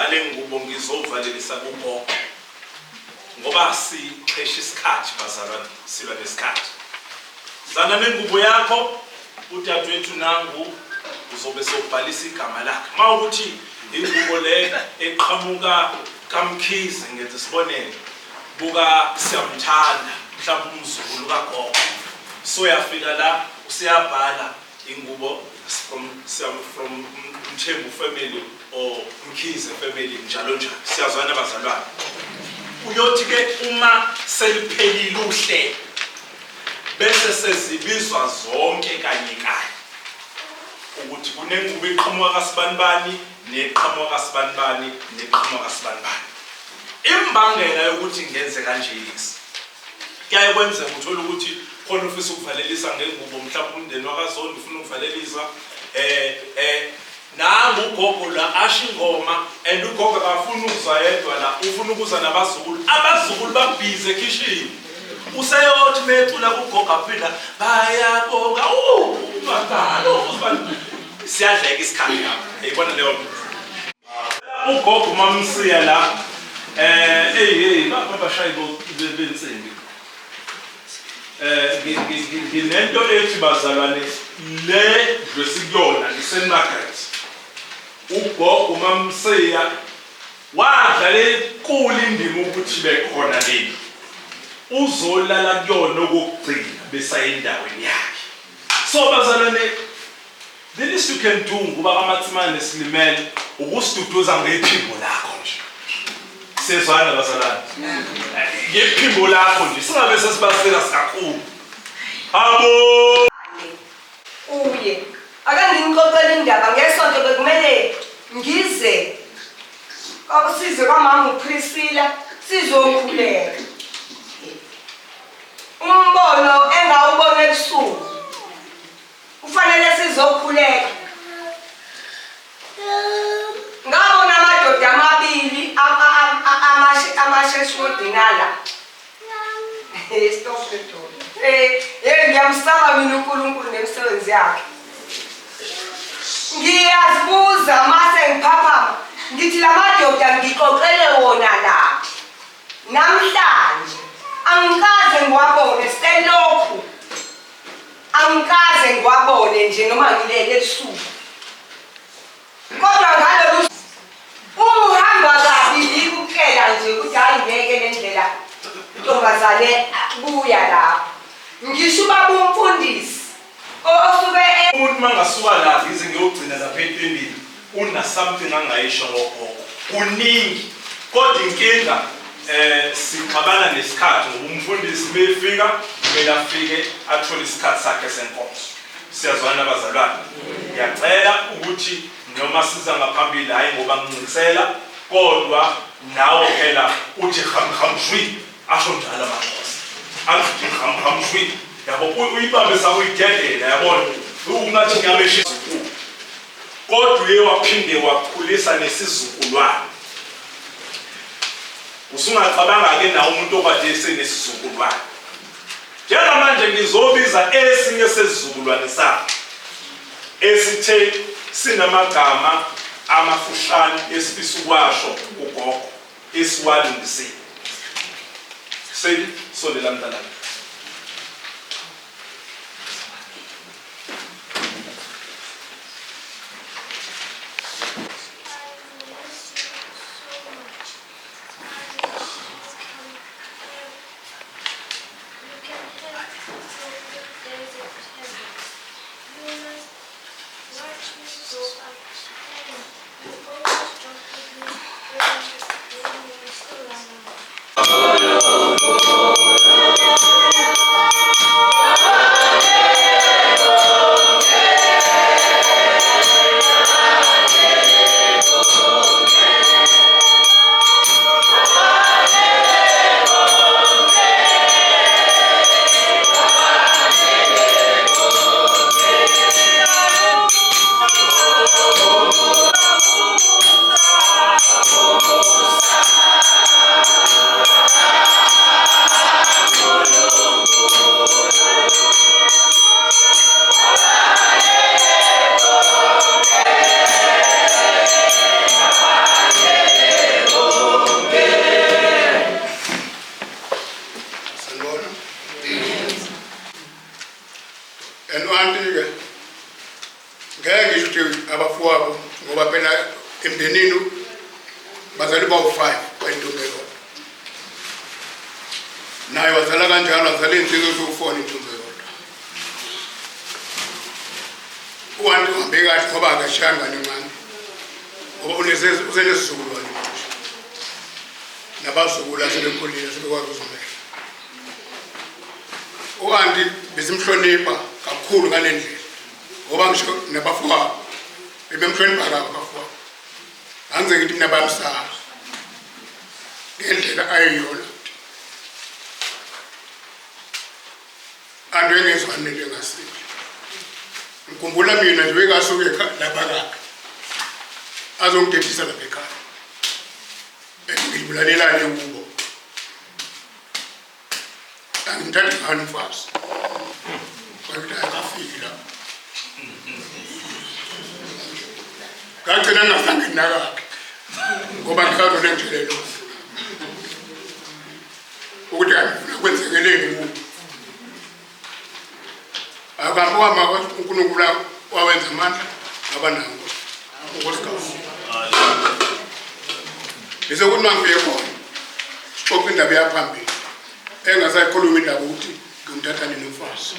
ngale ngubo ngizovalelisa kugogo ngoba siqhesha isikhathi bazalwane silwa nesikhathi. Zana nengubo yakho udadewethu nangu uzobe sokubhalisa igama lakhe. Mawukuthi ingubo le eqhamuka kaMkhize ngenze isibonelo buka siyamthanda mhlawumbe umzukulu kagogo. So yafika la usiyabhala ingubo from Mthembu family or Mkhize family njalo njalo. Siyazwana bazalwane. Uyothi ke uma seliphelile uhlelo bese sezibizwa zonke kanye kanye ukuthi kunengubo eqhamuka kaSibanibani neqhamuka kaSibanibani neqhamuka kaSibanibani. Imbangela yokuthi ngenze kanje yisi kuyaye kwenze uthola ukuthi khona ufisa ukuvalelisa ngengubo mhlawumbe umndeni wakaZondi ufuna ukuvalelisa nangu ugogo la asho ingoma and ugogo akafuna ukuzwa yedwa la ufuna ukuza nabazukulu babhize ekishini useyothi methula kugogo aphinda bayabonga madalo siyadleka isikhathi lapha ayibona leyo ugogo mamsiya la babashayi bensimbi nginento ethi bazalwane le dwesikuyona iseNagreth ugogo mamsiya wadlale kuli indima ukuthi bekhona leni uzolala kuyona okugcina besayindaweni yakhe. So bazalwane the least you can do ngoba kaMatsimane silimele ukusiduduza ngephimbo lakho nje. Sezwana bazalwane ngephimbo lakho nje singabe sesibasela sikakhulu abo uye akangingixoxela indaba ngesonto bekumele ngize akusize kwamama uPriscilla sizokhuleka umbono engawubona ebusuku kufanele sizokhuleka. Ngabona amadoda amabili amasheshudinala stop it ngiyamsaba mina uNkulunkulu nemisebenzi yakhe. Ngiyazibuza mase ngiphaphama ngithi la madoda ngixoxele wona la namhlanje angikaze ngiwabone selokhu angikaze ngiwabone nje noma ngilele ebusuku kodwa ngalolu uhamba kabi ikukela nje ukuthi hayi ngeke lendlela ntombazane buya la ngisho baba umfundisi osuke umuntu mangasuka la ngize ngiyogcina lapha entendeni una something angayisho ngogogo kuningi kodwa inkinga sixabana nesikhathi ngoba umfundisi befika kumele afike athole isikhathi sakhe senkonzo. Siyazwana abazalwane ngiyacela ukuthi noma siza ngaphambili hayi ngoba ngincikisela kodwa nawo phela uthi hamshwi asho njalo amanqosi angithi hamshwi yabo uyibambe sakuyidedela yabona ungathi ngiyamesha kodwa uye waphinde wakhulisa nesizukulwane. Usungacabanga ke na umuntu okade esenesizukulwane. Njengamanje ngizobiza esinye sesizukulwane sakhe esithe sinamagama amafushane esifisa ukwasho ugogo esiwalungisile. Seli solela mntanami. emndenini bazali bawu-5 kwentombi eyodwa. Naye wazala kanjalo, wazala iy'nsizwa eziwu-4 intombi eyodwa. U-anti uhambe kahle ngoba akashayanga nencane ngoba usenesizukulwane nabazukulu asebekhulile sebekwazi ukuzimela. U-anti besimhlonipha kakhulu ngale ndlela ngoba ngisho nabafowabo bebemhlonipha kabi abafowabo. Angize ngithi mina bayamsaba ngendlela ayiyona. Anti engezwani nento engasihle. Ngikhumbula mina nje bekasuke lapha kakhe azongidedisa lapha ekhaya. Ngibulalela kubo. Angithathi ngani mfazi. Kwakuthi akafiki lapha. Ngagcina ngingazange nakakhe ngoba ngikhazo lengitshelelo ukuthi angifuna kwenzekeleni kubo. Akabuhamba uNkulunkulu wawenza amandla ngaba nawo unkosikazi. Bese kuthi mangifike khona sixoxe indaba yaphambili engasayikhuluma indaba ukuthi ngimthatha nini umfazi.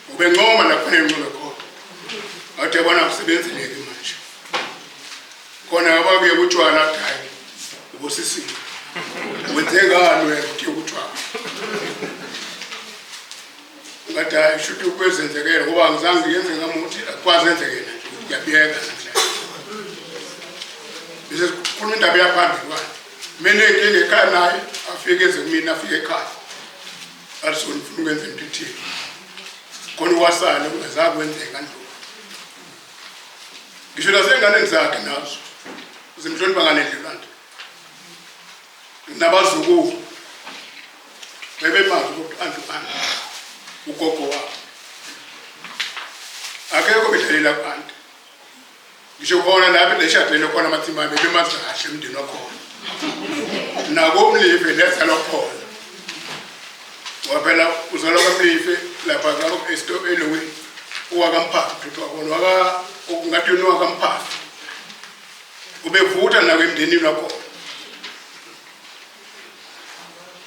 Ubencoma lapha encome khona. Athi yabona kusebenzeleke manje. Khona abakuye kutshwala hayi ubusisi. Wenze ngani wena uthi kutshwala? Ngathi hayi shuthi ukwenzekela ngoba angizange ngiyenze ngamuthi akwazi enzekela nje ngiyabiyeka nje. Bese kukhuluma indaba yaphambili kwani. Mina inkinga ekhaya naye afike eze kumina afike ekhaya. Alisoni ufuna ukwenza into ethile. Khona uwasana ungazange kwenzeka ntlo. Ngisho nasengane zakhe nazo zimhlonipha ngale ndlela nto. Nabazukulu bebemazi ukuthi anti ugogo wabo akekho bedlalela abantu. Ngisho khona lapha leshadweni khona amathimba bebemazi kahle umndeni wakhona. Nako umlive lezalo khona. Waphela uzalwa kaMlive lapha ngalo estop eloweni uwakamphatha ukuthi wabona ngathi yona wakamphatha. Ubevutha nako emndenini wakho.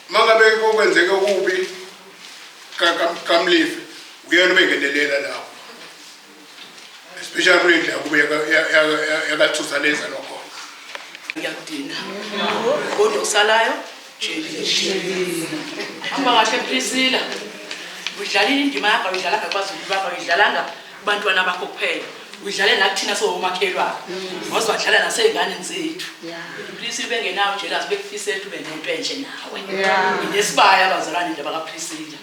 Mangabe kokwenzeke kubi kaMlive uyena bengenelela lapho. Especially kule ndlela kube yakathusaleza lokho. Ngiyakudina. Kodwa usalayo nje. Hamba kahle Priscilla. Udlalile indima yakho uyidlala ngakwaZulu bakho uyidlalanga kubantwana bakho kuphela. Udlale nakuthina somakhelwane. Ngoba wadlala nasey'nganeni zethu. Priscilla bengenawo jealous bekufisela ube nento enhle nawe. Inesibaya abazalwane indaba kaPriscilla.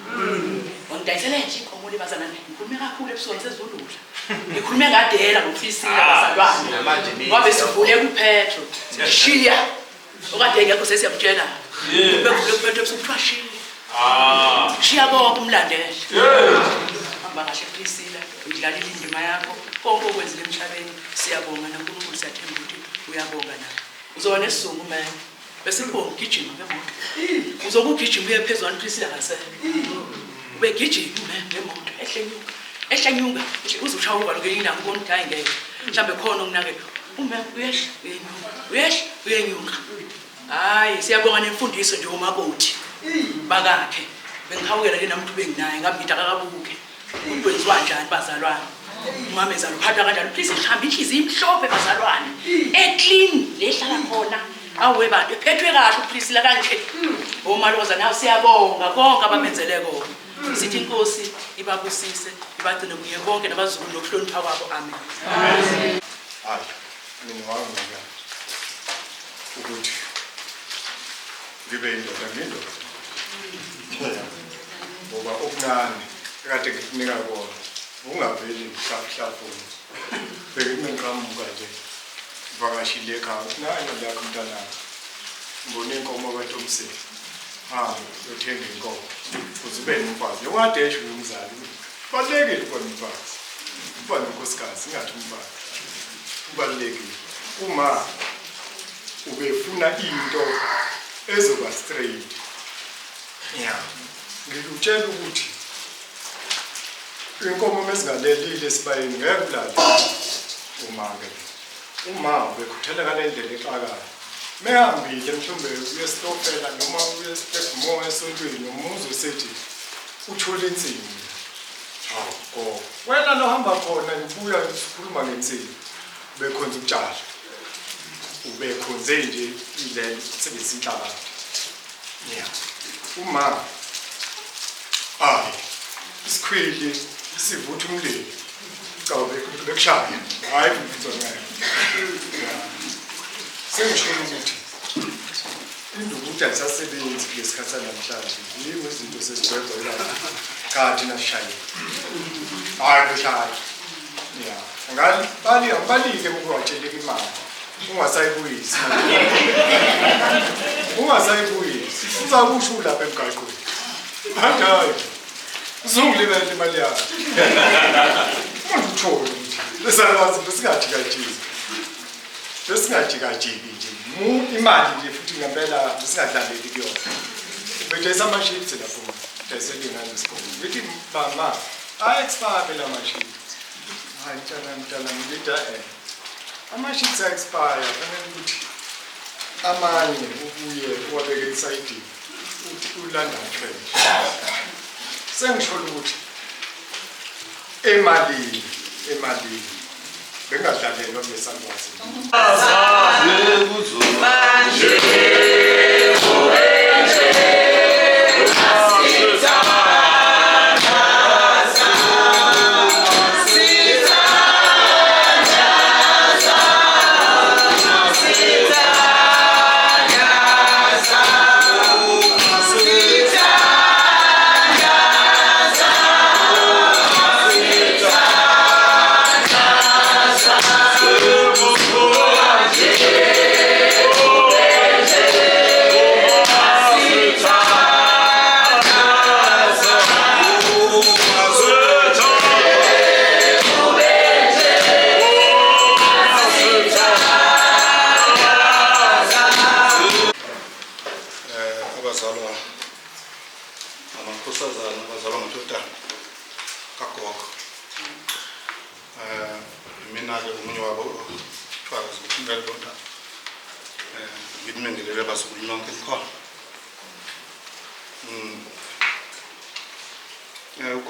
Ngidayisele nje inkomo lebazalwane. Ngikhulume kakhulu ebusuku sezulula. Ngikhulume ngadela ngoPriscilla abazalwane. Ngoba besivule kuPetro. Shiya. Okade ngekho sesiyamtshela. Bekuvule kuPetro ebusuku kuthiwa shiya. Shiya konke umlandela. Hamba kahle Priscilla. Udlalile indima yakho. Konke okwenzile emhlabeni siyabonga naNkulunkulu siyathemba ukuthi uyabonga nawe. Uzobona esizungu man. Bese ngibonga ugijima ngemoto. Uzokugijima uye phezulu Priscilla ngase. Ube gijima ngemoto ehlenyuka. Ehlenyuka uzoshaya uvalo ngelinda ngibona ukuthi hayi ngeke. Mhlambe khona okunake. Uma uyehla uyenyuka. Hayi siyabonga nemfundiso nje umakoti. Bakakhe. Bengikhawukela ke namuntu benginaye ngabe ngidaka kabuke. Ukwenziwa kanjani bazalwane? Umama ezalo phatha kanjani? Please ngihamba inhliziyo imhlophe bazalwane. Eclean lehlala khona. Awe bantu ephethwe kahle uPriscilla kanje. Omaloza nawe siyabonga konke abamenzele kona. Sithi inkosi ibabusise, ibagcine kuye bonke nabazulu nokuhlonipha kwabo. Amen. Amen. Hayi, mina wangaka ukuthi ngibe indoda ngindoda. Ngoba okuncane ekade ngikunika kona ungaveli mhlafuni. Bekunenqhamuka nje vakashile ekhaya nayo lakho mntana. Ngibone inkomo kaTomseni. Uthenga inkomo. Uzube nomfazi. Ungadeshe umzali. Balekile kwa umfazi. Kuba nonkosikazi ingathi umfazi. Kubalekile. Uma ubefuna into ezoba straight. Ngikutshela ukuthi inkomo mesingalelile sibayeni ngeke kulale. uma bekhuthele ngalendlela exakayo mehambile mhlawumbe uyesitofela noma uyesitefmo esontweni nomuzi usethi uthole insini hawo wena lohamba khona ngibuya sikhuluma ngensini bekhonza ukutshala ubekhonze nje indlela ukusebenzisa inhlabathi uma isikhwili sivutha umlilo cawube bekushaya hayi ngizongena sengishilo ukuthi indubuthi ayisasebenzi kulesikhathi namhlanje yiwo izinto sezigwegwela kanti nashaye hayi beshaya balike ukuwatsheleka imali ungasayibuyisi uzakusho lapha emgaqweni hayi uzungilibele imali yakho manje uthole ukuthi lesalazi besingathikajiki nje imali nje futhi ngempela besingadlaleli kuyona bedayisa ama-sheets lapho dayiselingane isikole bethi mama a-expire phela ama-sheets hayi mntana ngilida ama-sheets a-expire fanele ukuthi amanye ubuye uwabeke esayidini uthi uLondon Trash sengisholo ukuthi emalini bengadlalelwa kulesakwazi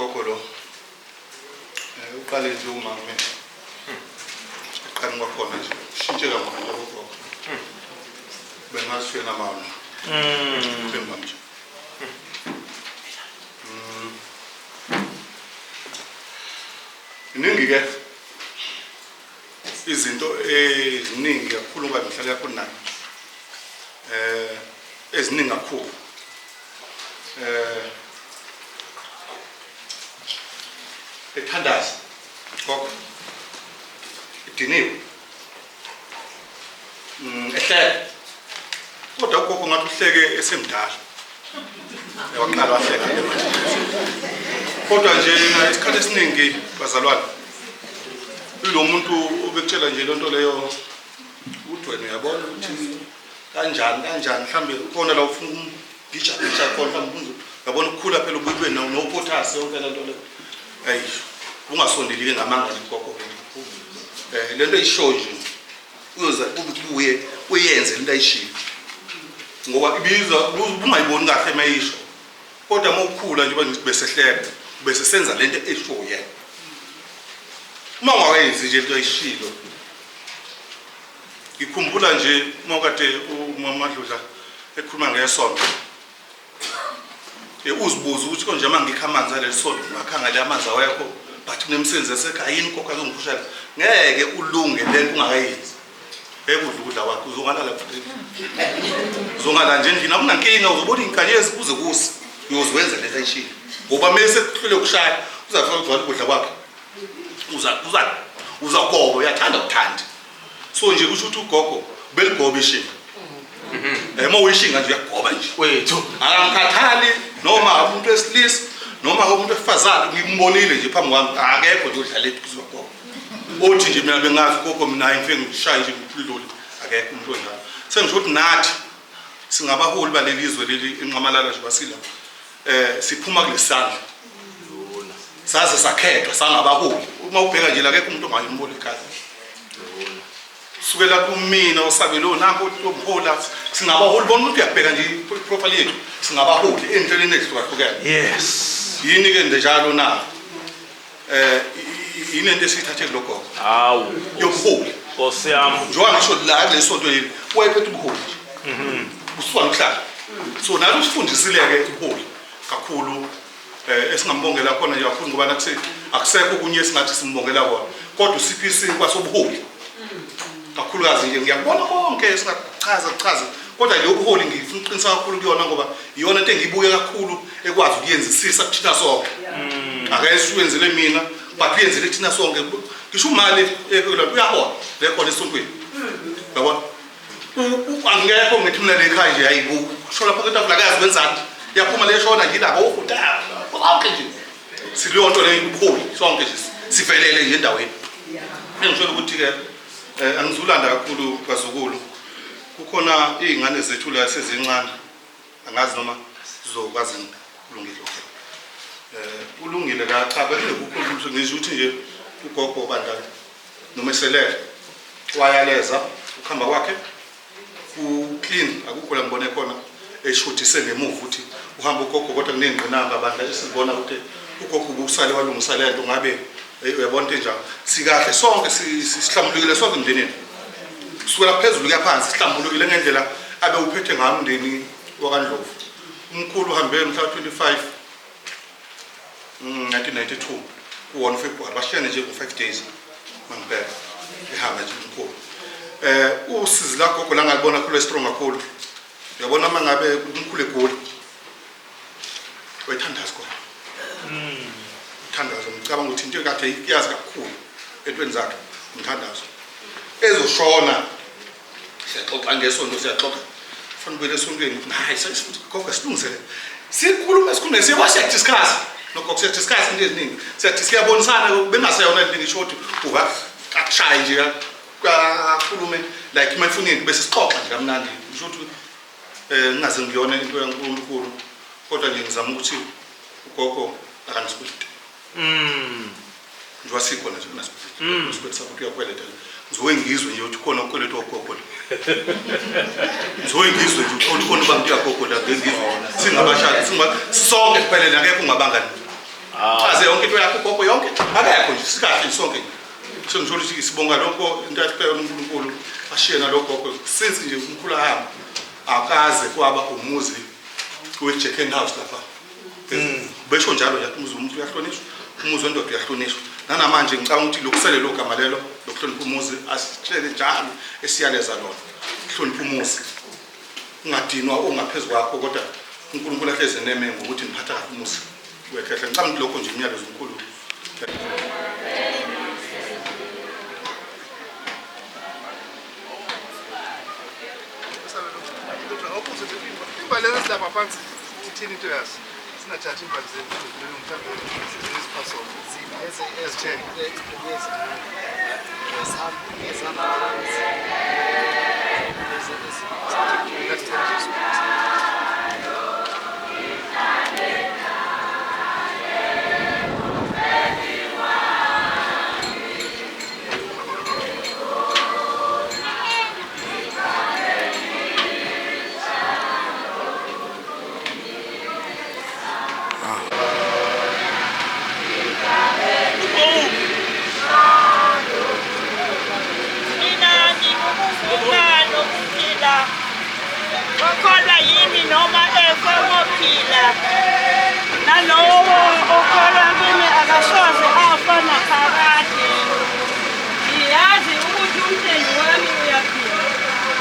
ukokolo uqale nje uma mina iqani kwakhona nje ushintshe kakhulu lokho bengasifika namama bemba nje iningi ke izinto eziningi kakhulu ngoba ngihlala yakho nayo eziningi kakhulu ethandaza koko idiniwe ehleke kodwa koko ngathi uhleke esemdala waqala wahleka kodwa nje isikhathi esiningi bazalwane lo muntu obekutshela nje lonto leyo uthi wena uyabona ukuthi kanjani mhlambe khona la ufuna ukugija khona mhlawumbe uyabona ukukhula phela ubuywe nopotassium yonke lento leyo hayi ungasondeli ngamanga likoko lento eyishow nje uyoza ubuye uyenze lento ayishilo ngoba ibizwa ungayiboni kahle mayisho kodwa mawukhula nje bese hleka bese senza lento eshow yena uma ungayenzi nje lento ayishilo ngikhumbula nje mawukade uMamadludla ekhuluma ngesonto uzibuza ukuthi konje mangikha amanzi alesonto ngakhangela amanzi awekho but kunemsebenzi esekhaya yini kokho azongiphushela ngeke ulunge lento ungakayenzi ekudla ukudla kwakho uzongalala futhi uzongala nje endlini akunankinga uzobona inkanyezi kuze kusi uyoziwenza lento ayishilo ngoba mase kuhlule ukushaya uzafika ukudla ukudla kwakhe uzagoba uyathanda ukuthanda so nje kusho ukuthi ugogo beligoba ishinga uma uyishinga nje uyagoba nje wethu akangikhathali noma umuntu wesilisa noma umuntu wesifazane ngimbonile nje phambi kwami akekho nje udlala ezigogo othi nje mina bengazi gogo mina ngifike ngishaya nje ngidlule akekho umuntu onjalo sengisho ukuthi nathi singabaholi balelizwe leli enqamalala nje basila siphuma kulesandla saze sakhethwa sangabaholi uma ubheka nje akekho umuntu ongayimboni ekhaya sukela kumina osabelo nakho ukuhola singabaholi bona umuntu uyabheka nje iprofile yethu singabaholi endleleni ezihlukahlukene. Yes. Yini ke njalo na yini into esithathe kuloko Hawu. yobuholi Nkosi yami. njengoba ngisho la kulesonto yini wayephethe ubuholi usifana ukuhlala so nathi usifundisile ke ubuholi kakhulu esingambongela khona nje kakhulu ngoba nathi akusekho kunye singathi simbongela kona kodwa usiphi isinkwa sobuholi kakhulukazi nje ngiyabona konke singachaza kodwa le buholi ngifuna uqinisa kakhulu kuyona ngoba iyona into engiyibuke kakhulu ekwazi ukuyenzisisa kuthina sonke akayiswenzele mina but uyenzele kuthina sonke ngisho imali uyabona le khona esontweni yabona angekho ngithi mina le ekhaya nje ayibusho lapha kwetafula akazi wenzani yaphuma le shona ngilabo ukudala konke nje silonto le ubuholi sonke nje sivelele nje endaweni engisholo ukuthi ke angizulanda kakhulu bazukulu kukhona izingane zethu la sezincane angazi noma sizokwazi ukulungile ulungile la cha bese kukhulu ngisho ukuthi nje ugogo bandla noma eselele wayaleza ukuhamba kwakhe uclean akukho la ngibone khona eshuthise ngemuva ukuthi uhamba ugogo kodwa kunengqinamba bandla esibona ukuthi ugogo ubusale walungisa lento ngabe uyabona into enjalo sikahle sonke sihlambulukile sonke emndenini kusukela phezulu kuya phansi sihlambulukile ngendlela abe uphethe ngayo umndeni wakaNdlovu umkhulu uhambe mhla 25 1992 ku1 February bashiyane nje ku5 days mangibheka ehamba nje umkhulu usizi la gogo la ngalibona khulu strong kakhulu uyabona mangabe umkhulu egoli wayithandaza khona umthandazo ngicabanga ukuthi into ekade iyazi kakhulu entweni zakhe umthandazo ezoshona siyaxoxa ngesonto siyaxoxa fanele ubele esontweni hayi sayisifuthi gogo silungisele sikhulume siya discuss nokho siya discuss into eziningi siyathi siyabonisana bengasayona into ngishothi uba akushaya nje kakhulume like imafunini bese sixoxa nje kamnandi ngisho ukuthi ngingaze ngiyona into yankulunkulu kodwa nje ngizama ukuthi ugogo akanisiphuti njengoba sikhona nje kunasiphuti sikwethu sakho uyakweleta ngizowe ngizwe nje ukuthi khona ukweleta ogogo ngizowe ngizwe nje ukuthi khona abantu yagogo la ngizwe singabashali sonke kuphela akekho ungabangani chaze yonke into yakho ugogo yonke akekho nje sikahle sonke sengisho ukuthi sibonga lokho into yaphela uNkulunkulu ashiye nalokho since nje umkhulu ahamba akaze kwaba umuzi weJacken House lapha besho njalo nje umuzi umuntu uyahlonishwa umuzi wendoda uyahlonishwa nanamanje ngicabanga ukuthi lokusele lo gama lelo lokuhlonipha umuzi asitshele njalo esiyaleza lona hlonipha umuzi ungadinwa ongaphezulu kwakho kodwa uNkulunkulu ahleze neme ngokuthi niphatha kahle umuzi wekhehle ngicabanga ukuthi lokho nje imiyalezo omkhulu Balance lapha phansi ithini into yazi singathatha imbali zethu mhlawumbe siziphasomo ezithe Okholwa yimi noma ekomophila nalowo okholwa kimi akasoze afa naphakade. Ngiyazi ukuthi umndeni wami uyaphila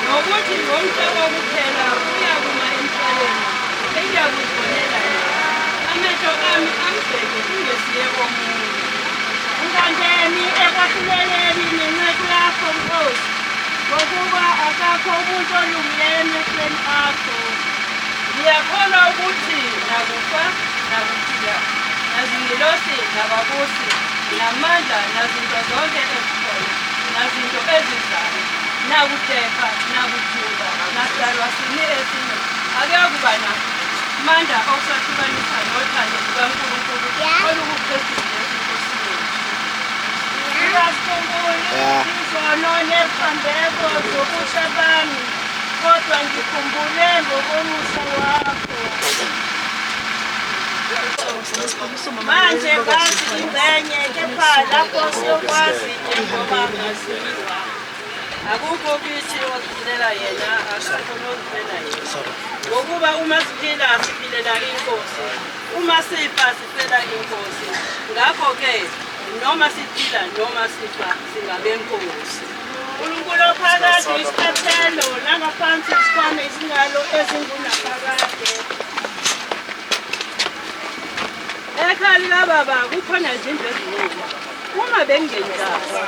nokuthi ngomhlobo kuphela uyakuma emhlabeni engiyakuzibonela amehlo ami ambheke kungesiye komuntu. Ungangeni ekwahluleleni nenceku lakho Nkosi ngokuba akakho umuntu olungileyo emehlweni akho. Ngiyakholwa ukuthi nakufa nakuphila nazingilosi nababusi namandla nazinto zonke ezikhona nazinto ezizayo nakudepha nakujula nasidalwa sini esinye akuyakuba namandla okusahlukanisa nothando lukaNkulunkulu olukuKristu Yesu Nkosi yethu. izono nephambeko zobusa bami, kodwa ngikhumbule ngokomusa wakho. Manje ngazi ingxenye, kepha lapho siyokwazi njengoba ngaziwa. Akukho kithi osilela yena, akukho nosilela yena. Ngokuba uma siphila siphilela inkosi, uma sifa sifela inkosi. Ngakho-ke noma siphila noma sifa singabenkosi. uNkulunkulu ophakathi isiqaphelo nangaphansi isikhwama isingalo ezingunaphakade. Ekhaya likababa kukhona izinto eziningi. Uma bengingenjalo,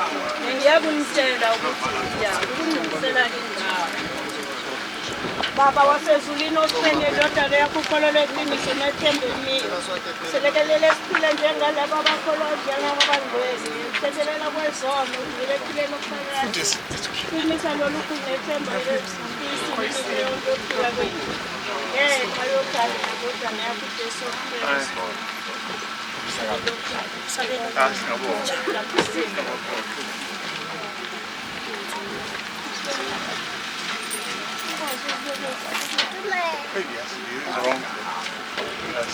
ngiyakunisela ukuthi ngiyakulungisela indawo. Baba wasezulwini osibene indodana yakho ukholelwe eqiniso nethemba emini. Selekelele siphile njengalabo abakholwa njengabangcwele. Sithethelela kwezono, uvele ephileni okuphakathi. Qinisa lolukhu nethemba lesifisi yokuphila kwethu. Ngenxa yogala indodana yakho uJesu Kristu. Maybe yes, it's wrong. Yes.